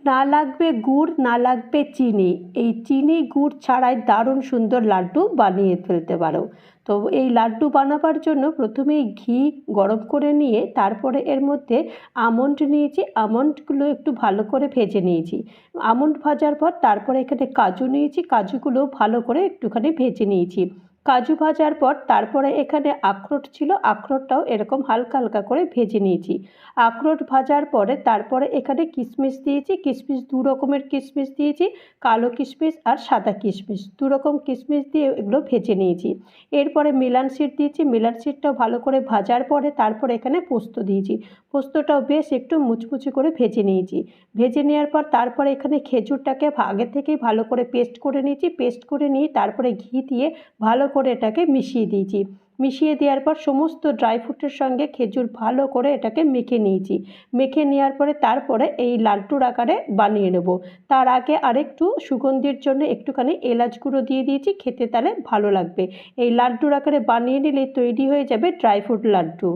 না লাগবে গুড়, না লাগবে চিনি। এই চিনি গুড় ছাড়াই দারুণ সুন্দর লাড্ডু বানিয়ে ফেলতে পারো। তো এই লাড্ডু বানাবার জন্য প্রথমেই ঘি গরম করে নিয়ে তারপরে এর মধ্যে আমন্ড নিয়েছি, আমন্ডগুলো একটু ভালো করে ভেজে নিয়েছি। আমন্ড ভাজার পর তারপরে এখানে কাজু নিয়েছি, কাজুগুলো ভালো করে একটুখানি ভেজে নিয়েছি। কাজু ভাজার পর তারপরে এখানে আখরোট ছিল, আখরোটটাও এরকম হালকা হালকা করে ভেজে নিয়েছি। আখরোট ভাজার পরে তারপরে এখানে কিশমিশ দিয়েছি, কিশমিশ দু রকমের কিশমিশ দিয়েছি, কালো কিশমিশ আর সাদা কিশমিশ, দু রকম কিশমিশ দিয়ে এগুলো ভেজে নিয়েছি। এরপরে মেলান সিড দিয়েছি, মেলান সিডটাও ভালো করে ভাজার পরে তারপরে এখানে পোস্ত দিয়েছি, পোস্তটাও বেশ একটু মুচমুচে করে ভেজে নিয়েছি। ভেজে নেওয়ার পর তারপরে এখানে খেজুরটাকে আগে থেকেই ভালো করে পেস্ট করে নিয়েছি, পেস্ট করে নিয়ে তারপরে ঘি দিয়ে ভালো করে এটাকে মিশিয়ে দিয়েছি। মিশিয়ে দেওয়ার পর সমস্ত ড্রাই ফ্রুটের সঙ্গে খেজুর ভালো করে এটাকে মেখে নিয়েছি। মেখে নেওয়ার পরে তারপরে এই লাড্ডুর আকারে বানিয়ে নেব। তার আগে আরেকটু সুগন্ধির জন্য একটুখানি এলাচ গুঁড়ো দিয়ে দিয়েছি, খেতে তাহলে ভালো লাগবে। এই লাড্ডুর আকারে বানিয়ে নিলে তৈরি হয়ে যাবে ড্রাই ফ্রুট লাড্ডু।